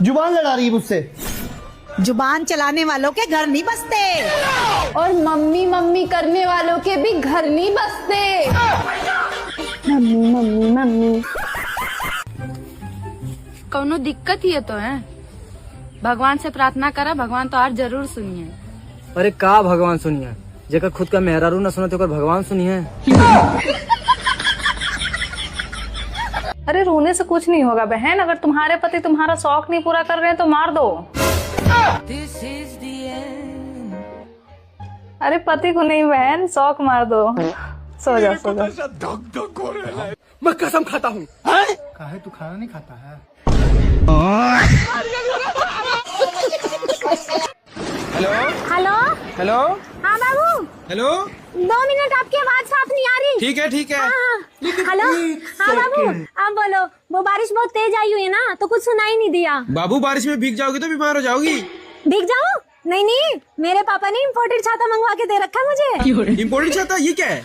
जुबान लड़ा रही है मुझसे। जुबान चलाने वालों के घर नहीं बसते, और मम्मी मम्मी करने वालों के भी घर नहीं बसते। Mummy mummy mummy. कौनो दिक्कत ही है तो है, भगवान से प्रार्थना करा, भगवान तो आज जरूर सुनिए। अरे का भगवान सुनिए, जेकर खुद का मेहरारू न सुनते ओकर भगवान सुनिए। अरे रोने से कुछ नहीं होगा बहन, अगर तुम्हारे पति तुम्हारा शौक नहीं पूरा कर रहे हैं तो मार दो। अरे पति को नहीं बहन, शौक मार दो। सो जा सो जा। मैं कसम खाता हूँ। काहे तू खाना नहीं खाता है? हेलो हेलो हेलो हाँ बाबू, हेलो। 2 मिनट, आपकी आवाज साफ नहीं आ रही। ठीक है ठीक है। हेलो हाँ बाबू, आप बोलो। वो बारिश बहुत तेज आई हुई है ना, तो कुछ सुनाई नहीं दिया। बाबू बारिश में भीग जाओगी तो बीमार हो जाओगी। भीग जाऊं? नहीं नहीं, मेरे पापा ने इम्पोर्टेड छाता मंगवा के दे रखा है मुझे। इम्पोर्टेंट छाता ये क्या है?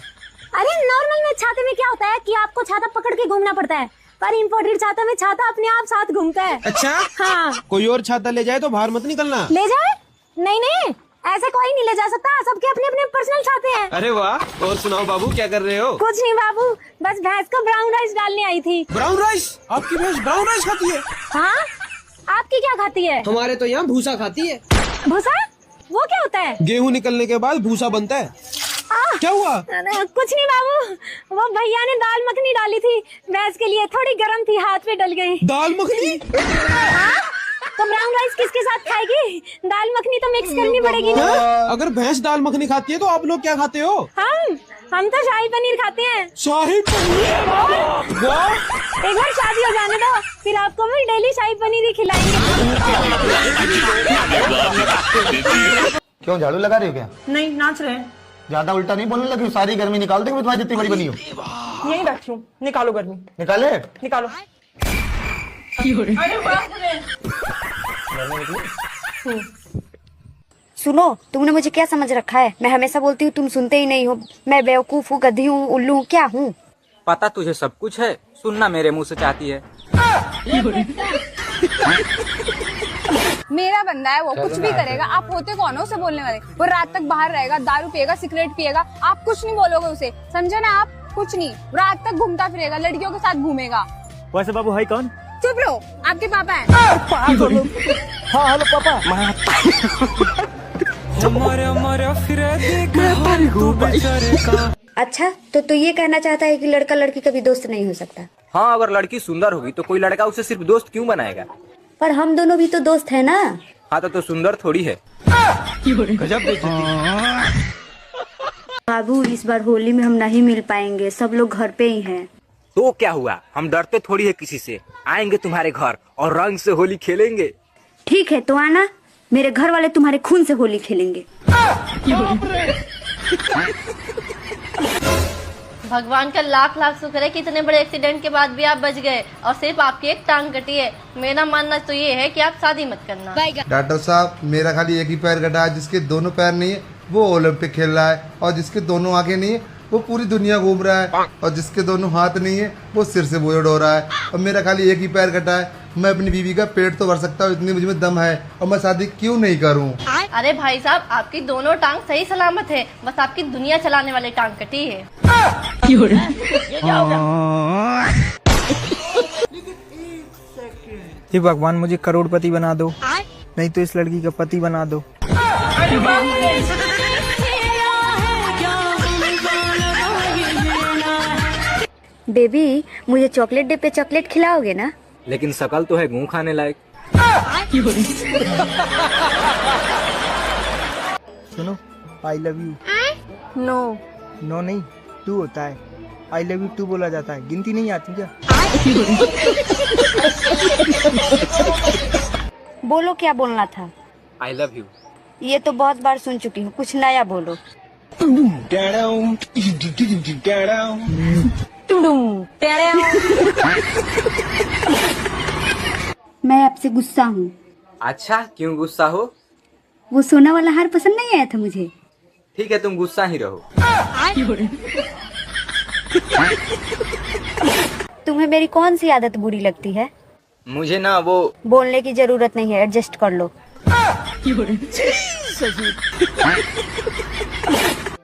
अरे नॉर्मल में छाते में क्या होता है कि आपको छाता पकड़ के घूमना पड़ता है, पर इम्पोर्टेड छाता में छाता अपने आप साथ घूमता है। अच्छा हाँ। कोई और छाता ले जाए तो बाहर मत निकलना। ले जाए? नहीं नहीं, ऐसे कोई नहीं ले जा सकता, सबके अपने अपने पर्सनल छाते हैं। अरे वाह। और सुनाओ बाबू क्या कर रहे हो? कुछ नहीं बाबू, बस भैंस को ब्राउन राइस डालने आई थी। Brown rice? आपकी भैंस ब्राउन राइस खाती है? हाँ, आपकी क्या खाती है? हमारे तो यहाँ भूसा खाती है। भूसा? वो क्या होता है? गेहूँ निकलने के बाद भूसा बनता है। क्या हुआ? कुछ नहीं बाबू, वो भैया ने दाल मखनी डाली थी भैंस के लिए, थोड़ी गर्म थी, हाथ पे डल गई। दाल मखनी? हाँ? तो ब्राउन राइस किसके साथ खाएगी? दाल मखनी तो मिक्स करनी पड़ेगी ना। अगर भैंस दाल मखनी खाती है तो आप लोग क्या खाते हो? हम तो शाही पनीर खाते हैं। शाही पनीर? वाह। एक बार शादी हो जाने दो, फिर आपको मैं डेली शाही पनीर ही खिलाएंगे। क्यों झाड़ू लगा रही हो क्या? नहीं, नाच रहे हैं। ज्यादा उल्टा नहीं बोलने लगी, सारी गर्मी निकाल देगी तुम्हारी जितनी बड़ी बनी हो। यहीं बैठी हूँ, निकालो गर्मी। निकाले? निकालो। सुनो, तुमने मुझे क्या समझ रखा है? मैं हमेशा बोलती हूँ, तुम सुनते ही नहीं हो। मैं बेवकूफ हूँ, गधी हूँ, उल्लू हूँ, क्या हूँ? पता तुझे सब कुछ है, सुनना मेरे मुंह से चाहती है। मेरा बंदा है, वो कुछ भी करेगा। आप होते कौन हो उसे बोलने वाले? वो रात तक बाहर रहेगा, दारू पिएगा, सिगरेट पिएगा, आप कुछ नहीं बोलोगे उसे, समझे ना? आप कुछ नहीं, रात तक घूमता फिरेगा, लड़कियों के साथ घूमेगा। वैसे बाबू है कौन? चुप रहो, आपके पापा हैं। हाँ हेलो पापा। अच्छा, तो ये कहना चाहता है कि लड़का लड़की कभी दोस्त नहीं हो सकता? हाँ, अगर लड़की सुंदर होगी तो कोई लड़का उसे सिर्फ दोस्त क्यों बनाएगा? पर हम दोनों भी तो दोस्त है ना। हाँ तो सुंदर थोड़ी है। गजब बेइज्जती। बाबू, इस बार होली में हम नहीं मिल पाएंगे, सब लोग घर पे ही हैं। तो क्या हुआ, हम डरते थोड़ी है किसी से। आएंगे तुम्हारे घर और रंग से होली खेलेंगे। ठीक है, तो आना, मेरे घर वाले तुम्हारे खून से होली खेलेंगे। भगवान का लाख लाख शुक्र है कि इतने बड़े एक्सीडेंट के बाद भी आप बच गए और सिर्फ आपकी एक टांग कटी है। मेरा मानना तो ये है कि आप शादी मत करना। डॉक्टर साहब, मेरा खाली एक ही पैर कटा है, जिसके दोनों पैर नहीं है वो ओलंपिक खेल रहा है, और जिसके दोनों आंखें नहीं है वो पूरी दुनिया घूम रहा है, और जिसके दोनों हाथ नहीं है वो सिर से बोझ उठा रहा है, और मेरा खाली एक ही पैर कटा है। मैं अपनी बीवी का पेट तो भर सकता हूँ, इतनी मुझ में दम है, और मैं शादी क्यों नहीं करूँ? अरे भाई साहब, आपकी दोनों टांग सही सलामत है, बस आपकी दुनिया चलाने वाली टांग कटी है। ये भगवान मुझे करोड़पति बना दो, नहीं तो इस लड़की का पति बना दो। बेबी, मुझे चॉकलेट डे पे चॉकलेट खिलाओगे ना? लेकिन शकल तो है गूं खाने लायक। सुनो, I love you. No no नहीं, टू होता है। आई लव यू टू बोला जाता है, गिनती नहीं आती क्या? बोलो, क्या बोलना था? आई लव यू। ये तो बहुत बार सुन चुकी हूँ, कुछ नया बोलो। मैं आपसे गुस्सा हूँ। अच्छा, क्यों गुस्सा हो? वो सोना वाला हार पसंद नहीं आया था मुझे। ठीक है, तुम गुस्सा ही रहो। तुम्हें मेरी कौन सी आदत बुरी लगती है? मुझे ना वो बोलने की जरूरत नहीं है, एडजस्ट कर लो।